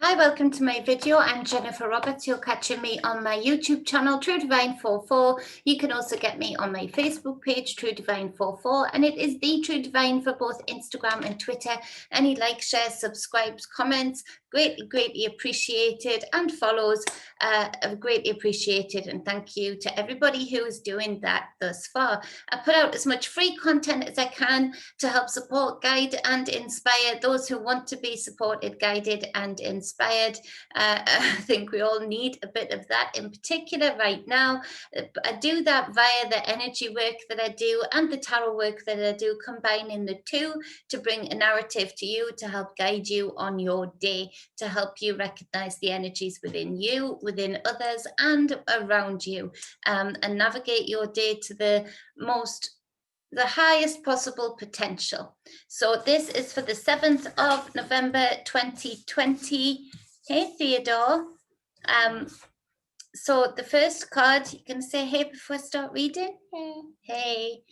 Hi, welcome to my video. I'm Jennifer Roberts. You're catching me on my YouTube channel, True Divine 44. You can also get me on my Facebook page, True Divine 44, and it is the True Divine for both Instagram and Twitter. Any likes, shares, subscribes, comments, greatly appreciated, and follows are greatly appreciated. And thank you to everybody who is doing that thus far. I put out as much free content as I can to help support, guide, and inspire those who want to be supported, guided, and inspired. I think we all need a bit of that in particular right now. I do that via the energy work that I do and the tarot work that I do, combining the two to bring a narrative to you to help guide you on your day, to help you recognize the energies within you, within others, and around you, and navigate your day to the highest possible potential. So this is for the 7th of November 2020. Hey, Theodore. So the first card, you can say hey before I start reading? Hey. Hey.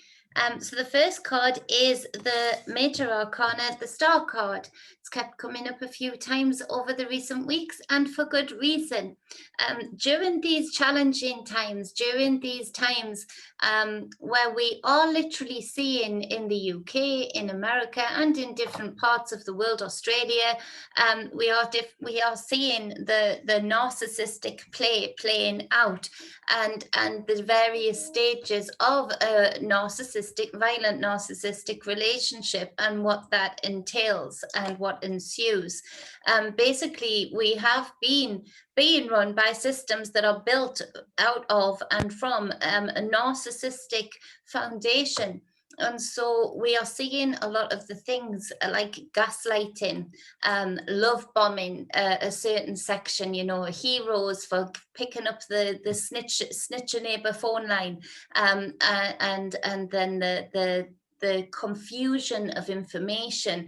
So the first card is the Major Arcana, the Star card. It's kept coming up a few times over the recent weeks, and for good reason. During these challenging times, where we are literally seeing in the UK, in America, and in different parts of the world, Australia, we are seeing the narcissistic playing out, and the various stages of a violent narcissistic relationship, and what that entails and what ensues. Basically, we have been being run by systems that are built out of and from a narcissistic foundation. And so we are seeing a lot of the things like gaslighting, love bombing a certain section, heroes for picking up the snitch a neighbor phone line, and then the confusion of information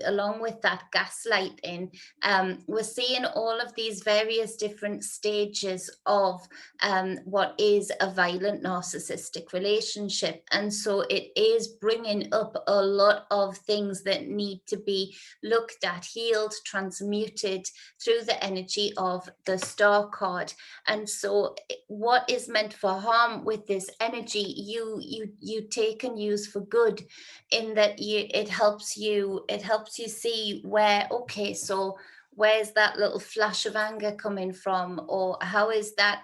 along with that gaslighting. We're seeing all of these various different stages of what is a violent narcissistic relationship. And so it is bringing up a lot of things that need to be looked at, healed, transmuted through the energy of the Star card. And so what is meant for harm with this energy, you take and use for good, in that it helps you see where, okay, so where's that little flash of anger coming from, or how is that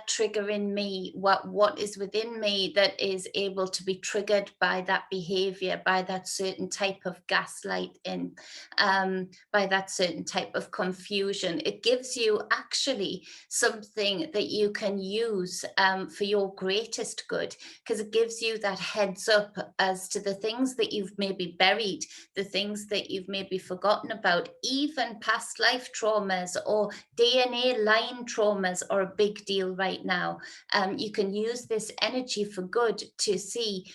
triggering me? What is within me that is able to be triggered by that behavior, by that certain type of gaslighting, by that certain type of confusion? It gives you actually something that you can use for your greatest good, because it gives you that heads up as to the things that you've maybe buried, the things that you've maybe forgotten about. Even past life traumas or DNA line traumas are a big deal right now. You can use this energy for good to see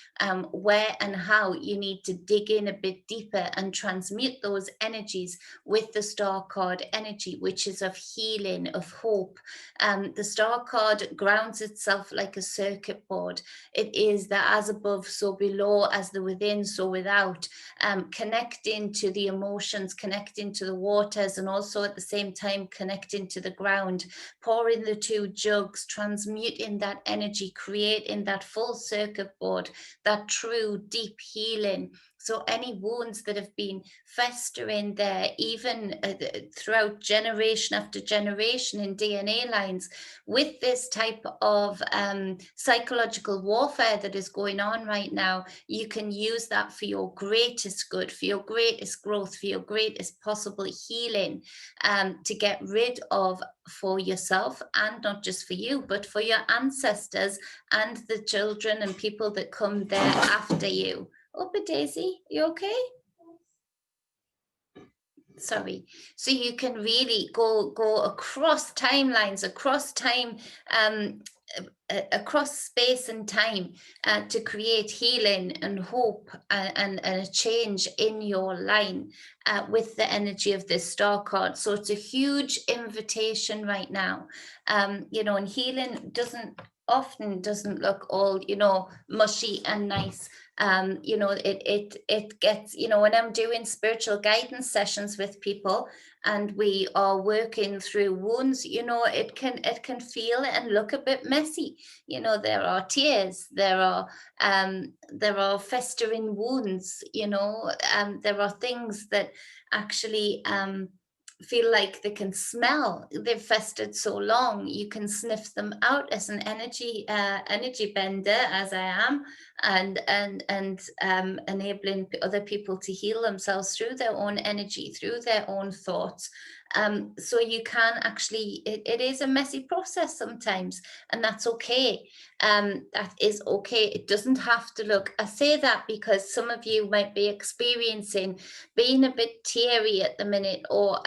where and how you need to dig in a bit deeper and transmute those energies with the Star card energy, which is of healing, of hope. The Star card grounds itself like a circuit board. It is the as above, so below, as the within, so without, connecting to the emotions, connecting to the waters, and also at the same time connecting to the ground, pouring the two jugs, transmuting that energy, creating that full circuit board, that true deep healing. So any wounds that have been festering there, even throughout generation after generation in DNA lines, with this type of psychological warfare that is going on right now, you can use that for your greatest good, for your greatest growth, for your greatest possible healing, to get rid of, for yourself, and not just for you, but for your ancestors and the children and people that come there after you. Oh, but Daisy, you okay? Sorry. So you can really go across timelines, across time, across space and time, to create healing and hope and a change in your line with the energy of this Star card. So it's a huge invitation right now. And healing doesn't look all mushy and nice. It gets, when I'm doing spiritual guidance sessions with people and we are working through wounds, it can feel and look a bit messy. There are tears, there are festering wounds, there are things that actually feel like they can smell. They've festered so long, you can sniff them out as an energy bender, as I am, and enabling other people to heal themselves through their own energy, through their own thoughts. So you can actually, it is a messy process sometimes, and that's okay. That is okay. It doesn't have to look, I say that because some of you might be experiencing being a bit teary at the minute, or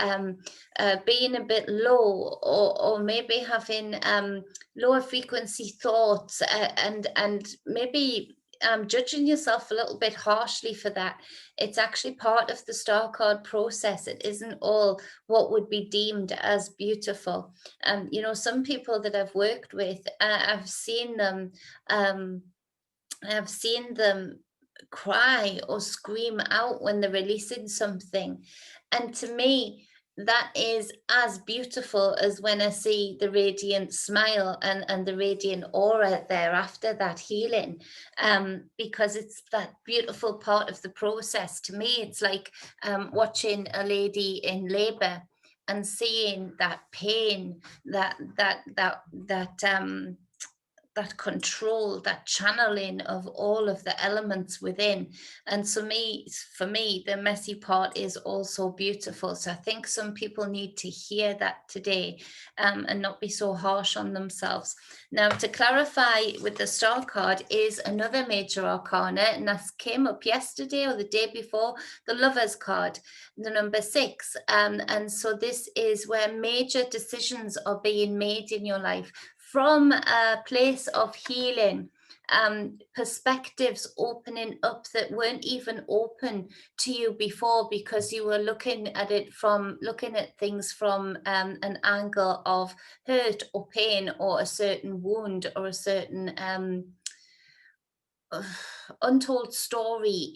being a bit low, or maybe having lower frequency thoughts, and maybe judging yourself a little bit harshly for that. It's actually part of the star card process. It isn't all what would be deemed as beautiful. Some people that I've worked with, I've seen them cry or scream out when they're releasing something. And to me, that is as beautiful as when I see the radiant smile and the radiant aura thereafter that healing, because it's that beautiful part of the process. To me, it's like watching a lady in labor and seeing that pain, that control, that channeling of all of the elements within. And for me, the messy part is also beautiful. So I think some people need to hear that today, and not be so harsh on themselves. Now, to clarify with the star card is another major arcana, and that came up yesterday or the day before, the Lover's card, the number 6. And so this is where major decisions are being made in your life from a place of healing, perspectives opening up that weren't even open to you before, because you were looking at things from an angle of hurt or pain, or a certain wound, or a certain untold story.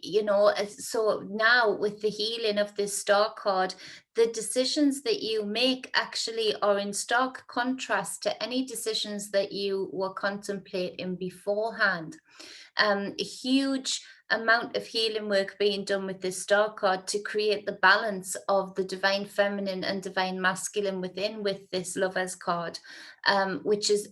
So now with the healing of this star card, the decisions that you make actually are in stark contrast to any decisions that you were contemplating beforehand. A huge amount of healing work being done with this star card to create the balance of the divine feminine and divine masculine within, with this Lover's card, which is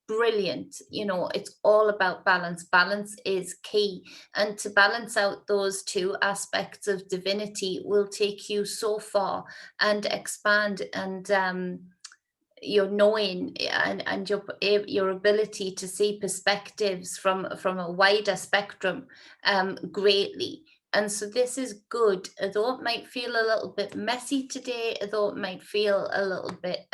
brilliant. It's all about balance. Balance is key, and to balance out those two aspects of divinity will take you so far and expand, and your knowing and your ability to see perspectives from a wider spectrum greatly. And so this is good, although it might feel a little bit messy today, although it might feel a little bit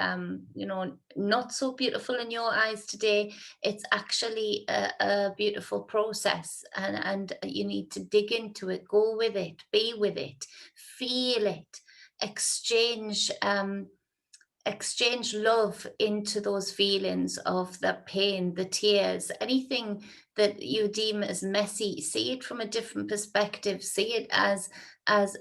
not so beautiful in your eyes today. It's actually a beautiful process, and you need to dig into it, go with it, be with it, feel it, exchange love into those feelings of the pain, the tears, anything that you deem as messy. See it from a different perspective. See it as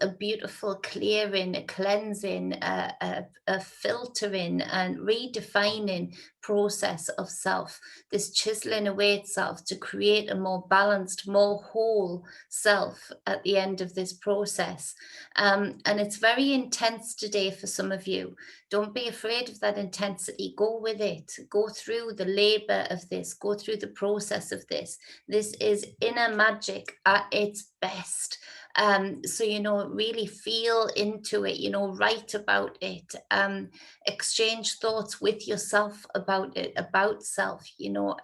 a beautiful clearing, a cleansing, a filtering and redefining process of self, this chiseling away itself to create a more balanced, more whole self at the end of this process. And it's very intense today for some of you. Don't be afraid of that intensity. Go with it. Go through the labor of this. Go through the process of this. This is inner magic at its best. So, really feel into it, write about it, exchange thoughts with yourself about it, about self,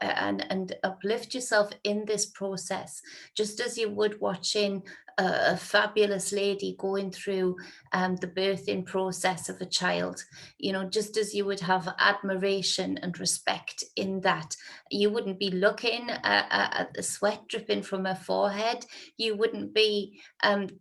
and uplift yourself in this process, just as you would watching a fabulous lady going through the birthing process of a child. Just as you would have admiration and respect in that. You wouldn't be looking at the sweat dripping from her forehead. You wouldn't be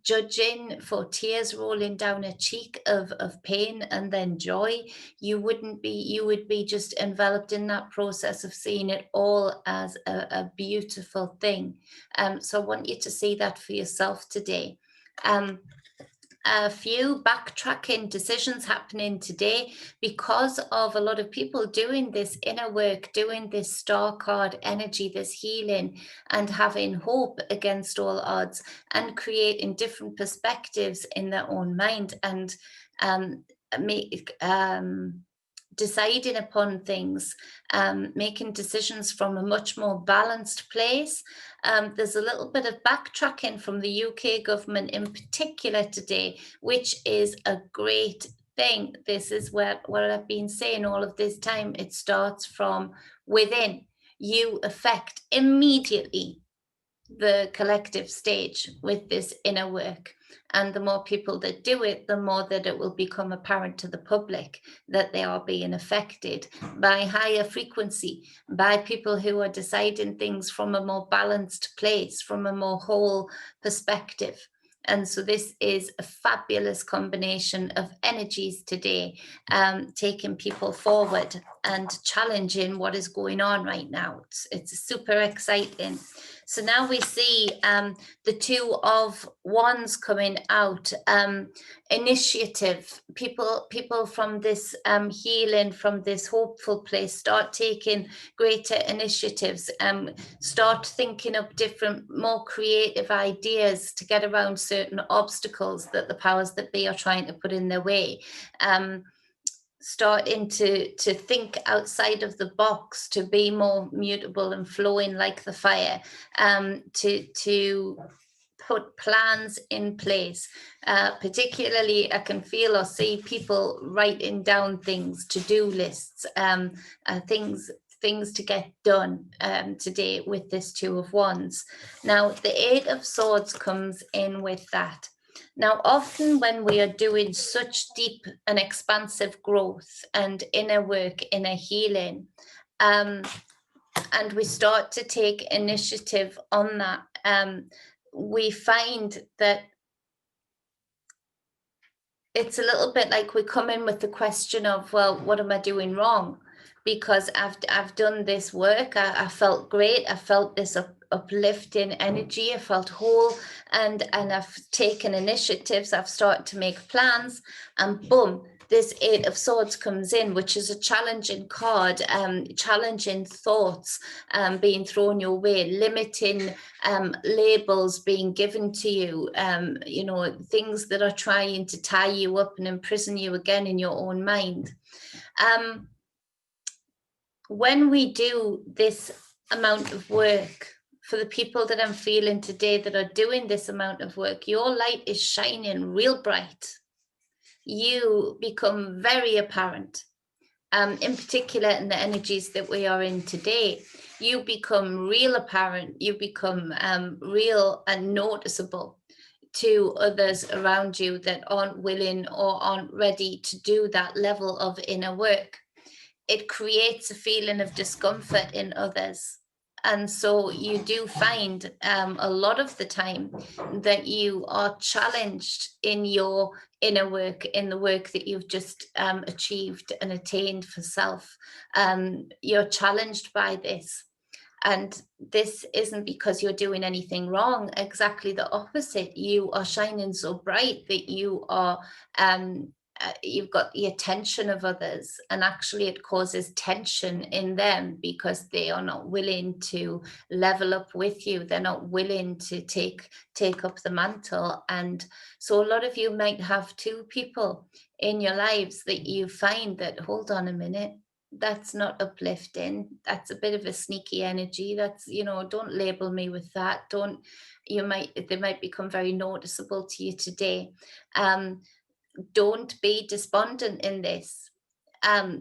judging for tears rolling down a cheek of pain and then joy. You would be just enveloped in that process of seeing it all as a beautiful thing. So I want you to see that for yourself today. A few backtracking decisions happening today because of a lot of people doing this inner work, doing this star card energy, this healing, and having hope against all odds, and creating different perspectives in their own mind, and deciding upon things, making decisions from a much more balanced place. There's a little bit of backtracking from the UK government in particular today, which is a great thing. This is what I've been saying all of this time. It starts from within. You affect immediately the collective stage with this inner work. And the more people that do it, the more that it will become apparent to the public that they are being affected by higher frequency, by people who are deciding things from a more balanced place, from a more whole perspective. And so this is a fabulous combination of energies today, taking people forward and challenging what is going on right now. It's super exciting. So now we see the Two of Wands coming out, initiative. People from this healing, from this hopeful place, start taking greater initiatives, start thinking up different, more creative ideas to get around certain obstacles that the powers that be are trying to put in their way. Starting to think outside of the box, to be more mutable and flowing like the fire, to put plans in place. Particularly, I can feel or see people writing down things, to-do lists, things to get done today with this Two of Wands. Now, the Eight of Swords comes in with that. Now, often when we are doing such deep and expansive growth and inner work, inner healing, and we start to take initiative on that, we find that it's a little bit like we come in with the question of, well, what am I doing wrong? Because I've done this work, I felt great, I felt this uplifting energy, I felt whole, and I've taken initiatives, I've started to make plans, and boom, this Eight of Swords comes in, which is a challenging card, challenging thoughts being thrown your way, limiting labels being given to you, things that are trying to tie you up and imprison you again in your own mind. When we do this amount of work, for the people that I'm feeling today that are doing this amount of work, your light is shining real bright. You become very apparent, in particular in the energies that we are in today. You become real apparent, you become real and noticeable to others around you that aren't willing or aren't ready to do that level of inner work. It creates a feeling of discomfort in others. And so you do find a lot of the time that you are challenged in your inner work, in the work that you've just achieved and attained for self. You're challenged by this. And this isn't because you're doing anything wrong. Exactly the opposite. You are shining so bright that you are you've got the attention of others, and actually it causes tension in them because they are not willing to level up with you. They're not willing to take up the mantle. And so a lot of you might have two people in your lives that you find that, hold on a minute, that's not uplifting, that's a bit of a sneaky energy, that's, don't label me with that, they might become very noticeable to you today. Don't be despondent in this.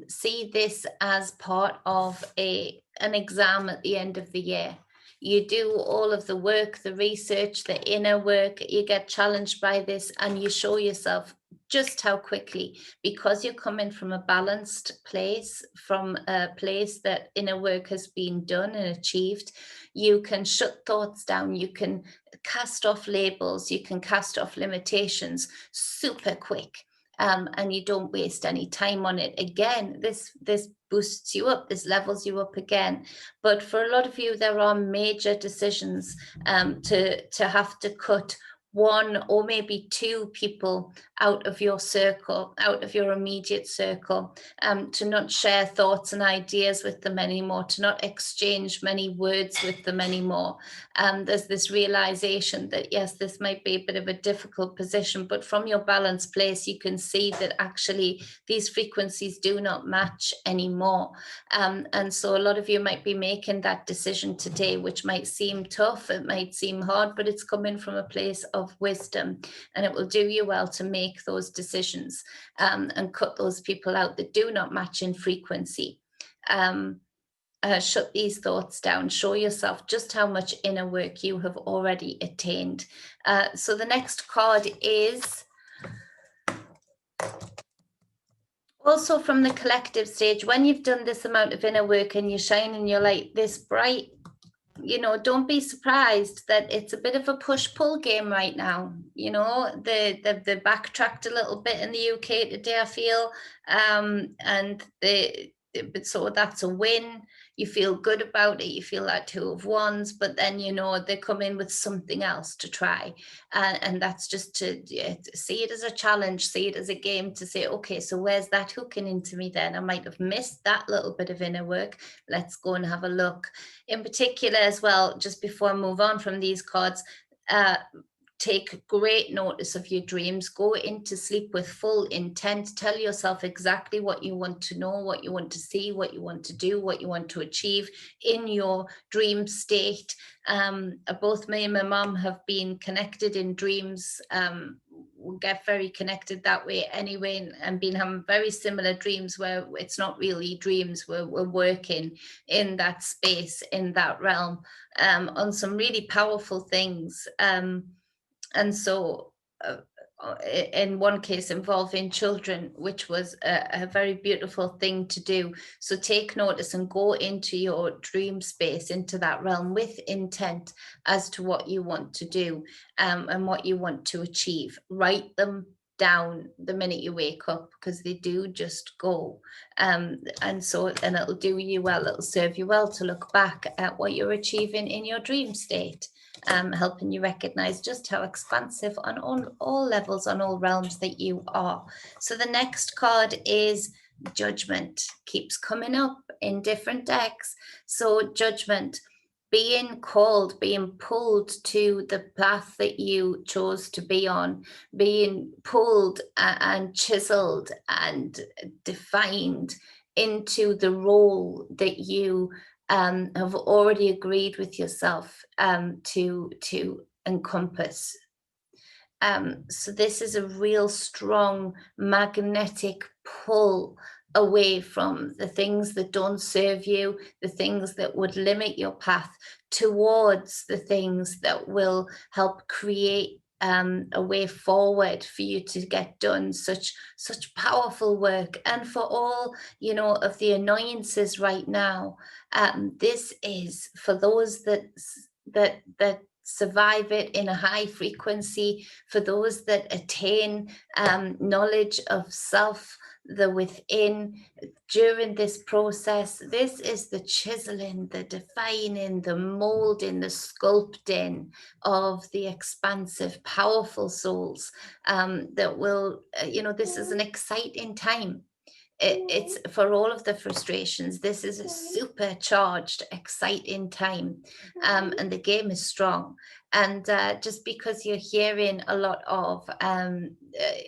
See this as part of an exam at the end of the year. You do all of the work, the research, the inner work, you get challenged by this, and you show yourself just how quickly, because you're coming from a balanced place, from a place that inner work has been done and achieved, you can shut thoughts down, you can cast off labels, you can cast off limitations super quick. And you don't waste any time on it. Again, this boosts you up, this levels you up again. But for a lot of you, there are major decisions to have to cut one or maybe two people out of your circle, out of your immediate circle, to not share thoughts and ideas with them anymore, to not exchange many words with them anymore. There's this realization that, yes, this might be a bit of a difficult position, but from your balanced place, you can see that actually these frequencies do not match anymore. And so a lot of you might be making that decision today, which might seem tough, it might seem hard, but it's coming from a place of wisdom, and it will do you well to make those decisions and cut those people out that do not match in frequency. Shut these thoughts down, show yourself just how much inner work you have already attained. So the next card is also from the collective stage. When you've done this amount of inner work and you're shining your light this bright, you know, don't be surprised that it's a bit of a push-pull game right now. You know, they backtracked a little bit in the UK today, I feel, and so that's a win. You feel good about it. You feel that Two of Wands, but then, you know, they come in with something else to try. And that's just to see it as a challenge, see it as a game, to say, okay, so where's that hooking into me then? I might have missed that little bit of inner work. Let's go and have a look. In particular as well, just before I move on from these cards, take great notice of your dreams. Go into sleep with full intent. Tell yourself exactly what you want to know, what you want to see, what you want to do, what you want to achieve in your dream state. Both me and my mom have been connected in dreams. We get very connected that way anyway, and been having very similar dreams where it's not really dreams, we're working in that space, in that realm, on some really powerful things. And so in one case involving children, which was a very beautiful thing to do. So take notice and go into your dream space, into that realm with intent as to what you want to do and what you want to achieve. Write them down the minute you wake up, because they do just go. And it'll do you well, it'll serve you well to look back at what you're achieving in your dream state. Helping you recognize just how expansive on all levels, on all realms that you are. So the next card is Judgment. Keeps coming up in different decks. So Judgment, being called, being pulled to the path that you chose to be on, being pulled and chiseled and defined into the role that you have already agreed with yourself to encompass. So this is a real strong magnetic pull away from the things that don't serve you, the things that would limit your path, towards the things that will help create a way forward for you to get done such powerful work. And for all, you know, of the annoyances right now, this is for those that survive it in a high frequency, for those that attain knowledge of self, the within, during this process. This is the chiseling, the defining, the molding, the sculpting of the expansive, powerful souls that will, you know, this is an exciting time. It's for all of the frustrations. This is a supercharged, exciting time, and the game is strong. And just because you're hearing a lot of,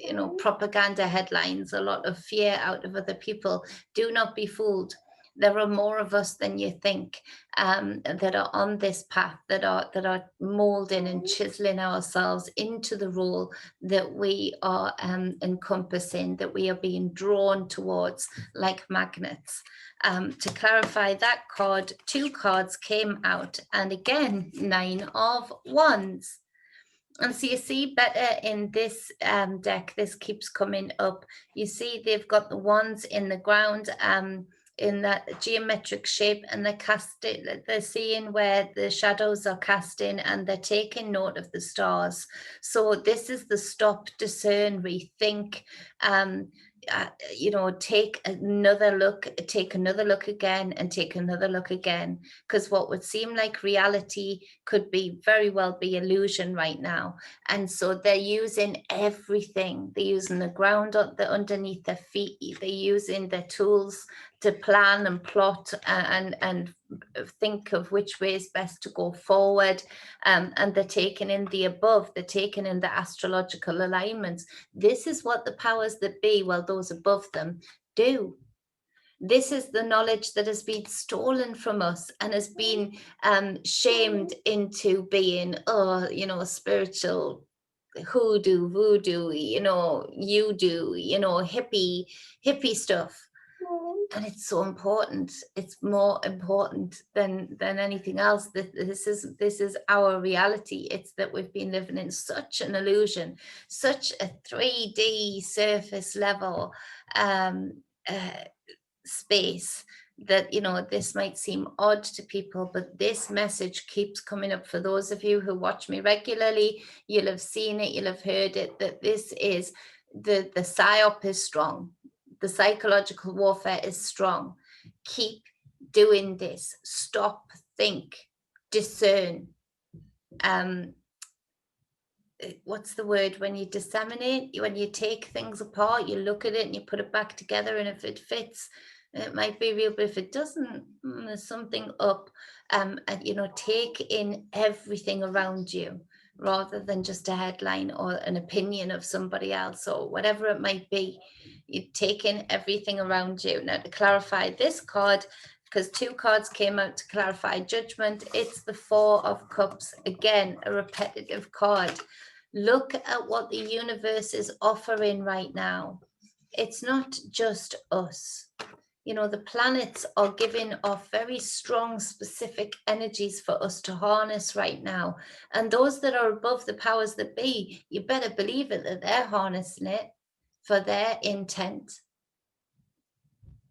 you know, propaganda headlines, a lot of fear out of other people, do not be fooled. There are more of us than you think that are on this path, that are molding and chiseling ourselves into the role that we are encompassing, that we are being drawn towards like magnets. To clarify that card, two cards came out, and again, 9 of Wands. And so you see better in this deck, this keeps coming up. You see they've got the wands in the ground in that geometric shape, and they're seeing where the shadows are casting, and they're taking note of the stars. So this is the stop, discern, rethink, take another look again, and take another look again, because what would seem like reality could be very well be illusion right now. And so they're using everything. They're using the ground underneath their feet. They're using their tools to plan and plot and think of which way is best to go forward. And they're taking in the above, they're taking in the astrological alignments. This is what the powers that be, well, those above them, do. This is the knowledge that has been stolen from us and has been shamed into being, spiritual hoodoo, voodoo, you do, hippie stuff. And it's so important. It's more important than anything else. This is our reality. It's that we've been living in such an illusion, such a 3D surface level space that, this might seem odd to people, but this message keeps coming up. For those of you who watch me regularly, you'll have seen it, you'll have heard it, that this is the psyop is strong. The psychological warfare is strong. Keep doing this. Stop, think, discern. What's the word when you disseminate? When you take things apart, you look at it and you put it back together, and if it fits, it might be real, but if it doesn't, there's something up. And take in everything around you, rather than just a headline or an opinion of somebody else or whatever it might be. You take in everything around you. Now, to clarify this card, because 2 cards came out to clarify judgment, it's the 4 of Cups. Again, a repetitive card. Look at what the universe is offering right now. It's not just us. The planets are giving off very strong, specific energies for us to harness right now. And those that are above the powers that be, you better believe it, that they're harnessing it for their intent.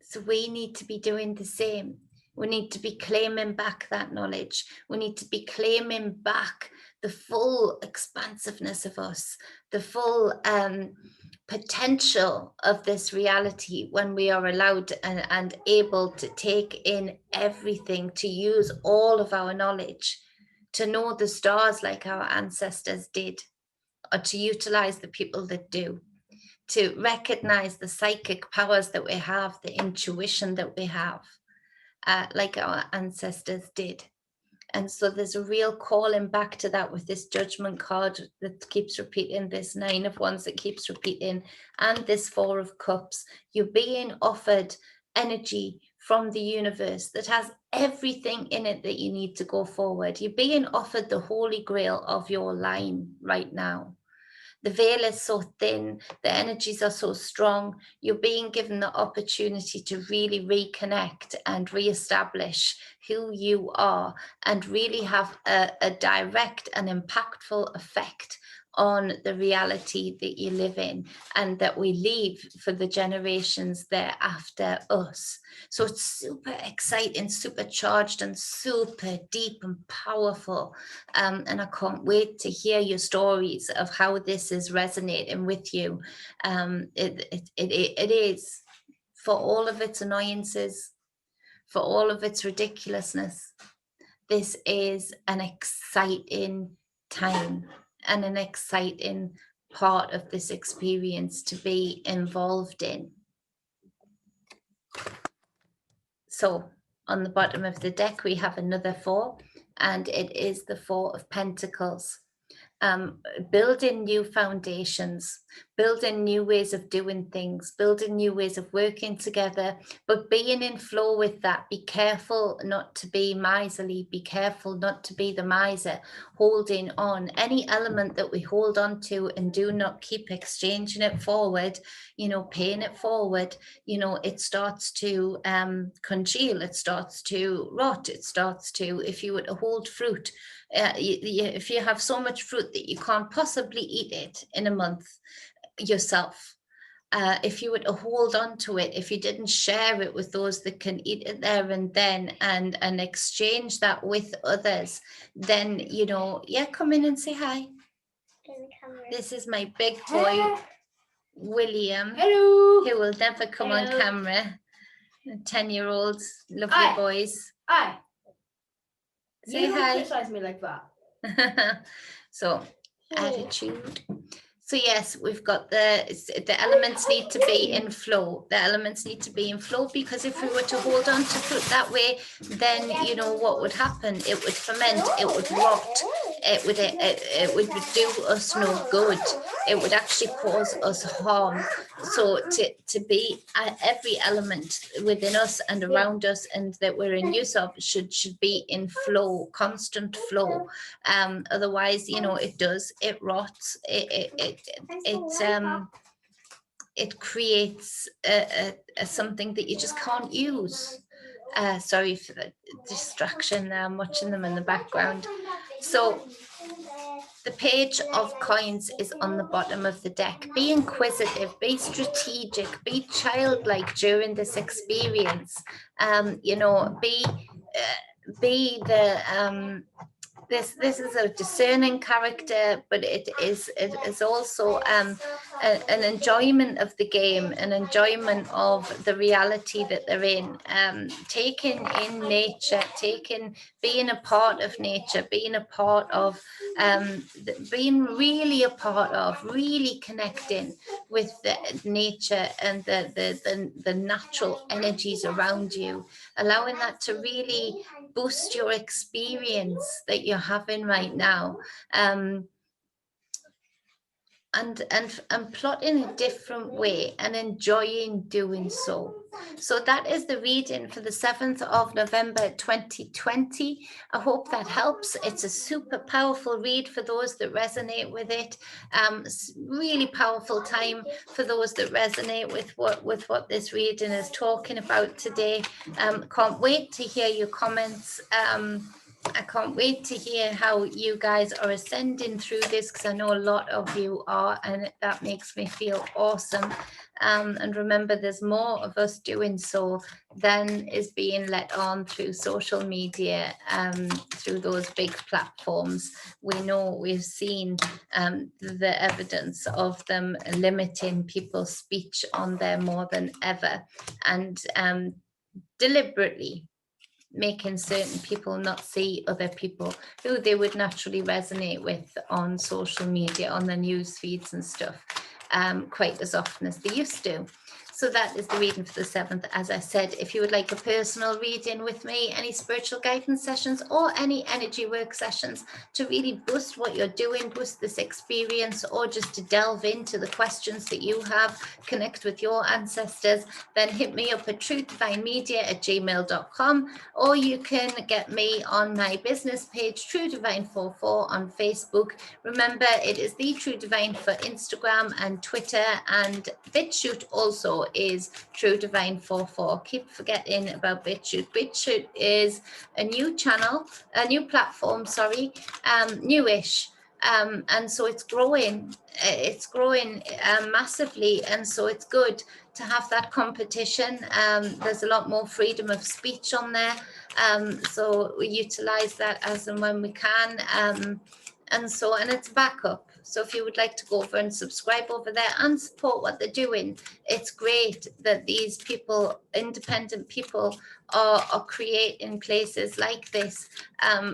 So we need to be doing the same. We need to be claiming back that knowledge. We need to be claiming back the full expansiveness of us, the full potential of this reality, when we are allowed and able to take in everything, to use all of our knowledge, to know the stars like our ancestors did, or to utilize the people that do, to recognize the psychic powers that we have, the intuition that we have, like our ancestors did. And so there's a real calling back to that with this judgment card that keeps repeating, this 9 of Wands that keeps repeating, and this 4 of Cups. You're being offered energy from the universe that has everything in it that you need to go forward. You're being offered the holy grail of your line right now. The veil is so thin, the energies are so strong. You're being given the opportunity to really reconnect and reestablish who you are, and really have a direct and impactful effect on the reality that you live in, and that we leave for the generations thereafter us. So it's super exciting, super charged, and super deep and powerful. And I can't wait to hear your stories of how this is resonating with you. It is, for all of its annoyances, for all of its ridiculousness, this is an exciting time and an exciting part of this experience to be involved in. So on the bottom of the deck, we have another 4, and it is the 4 of Pentacles. Building new foundations, building new ways of doing things, building new ways of working together, but being in flow with that. Be careful not to be miserly, be careful not to be the miser, holding on. Any element that we hold on to and do not keep exchanging it forward, you know, paying it forward, you know, it starts to congeal, it starts to rot, it starts to, if you were to hold fruit, if you have so much fruit that you can't possibly eat it in a month yourself, if you were to hold on to it, if you didn't share it with those that can eat it there and then, and exchange that with others, then, you know, yeah, come in and say hi. This is my big boy, William. Hello. Who will never come on camera. 10-year-olds, lovely boys. Hi. Say you hi. Criticize me like that. So, attitude. So yes, we've got the elements need to be in flow. The elements need to be in flow, because if we were to hold on to fruit that way, then, you know, what would happen? It would ferment, it would rot, it would do us no good. It would actually cause us harm. So to be every element within us and around us and that we're in use of should be in flow, constant flow. Otherwise, you know, it rots, it creates something that you just can't use. Sorry for the distraction there, I'm watching them in the background. So the page of coins is on the bottom of the deck. Be inquisitive, be strategic, be childlike during this experience. You know, be the this is a discerning character, but it is also an enjoyment of the game, an enjoyment of the reality that they're in, taking in nature, being a part of nature, being a part of being really a part of, really connecting with the nature and the natural energies around you, allowing that to really boost your experience that you're having right now, and plotting a different way and enjoying doing so. So that is the reading for the 7th of November 2020. I hope that helps. It's a super powerful read for those that resonate with it. Really powerful time for those that resonate with what this reading is talking about today. Can't wait to hear your comments. I can't wait to hear how you guys are ascending through this, because I know a lot of you are, and that makes me feel awesome. And remember, there's more of us doing so than is being let on through social media, through those big platforms. We know, we've seen the evidence of them limiting people's speech on there more than ever, and deliberately making certain people not see other people who they would naturally resonate with on social media, on the news feeds and stuff, quite as often as they used to. So that is the reading for the 7th. As I said, if you would like a personal reading with me, any spiritual guidance sessions or any energy work sessions to really boost what you're doing, boost this experience, or just to delve into the questions that you have, connect with your ancestors, then hit me up at truedivinemedia@gmail.com, or you can get me on my business page, True Divine 44 on Facebook. Remember, it is the True Divine for Instagram and Twitter, and Bitchute also is True Divine 44. Keep forgetting about Bitchute. Bitchute is a new channel, a new platform, sorry, newish. And so it's growing massively, and so it's good to have that competition. There's a lot more freedom of speech on there, so we utilize that as and when we can, and it's backup. So if you would like to go over and subscribe over there and support what they're doing, it's great that these people, independent people, are creating places like this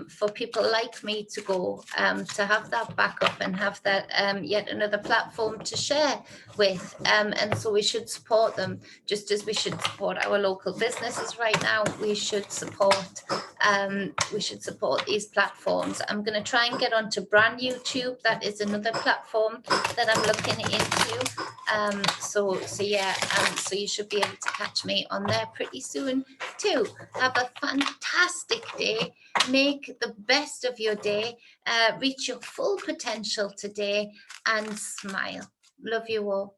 for people like me to go, to have that backup and have that yet another platform to share with. And so we should support them, just as we should support our local businesses right now. We should support these platforms. I'm going to try and get onto brand YouTube. That is another platform that I'm looking into. So yeah, so you should be able to catch me on there pretty soon too. Have a fantastic day. Make the best of your day. Reach your full potential today and smile. Love you all.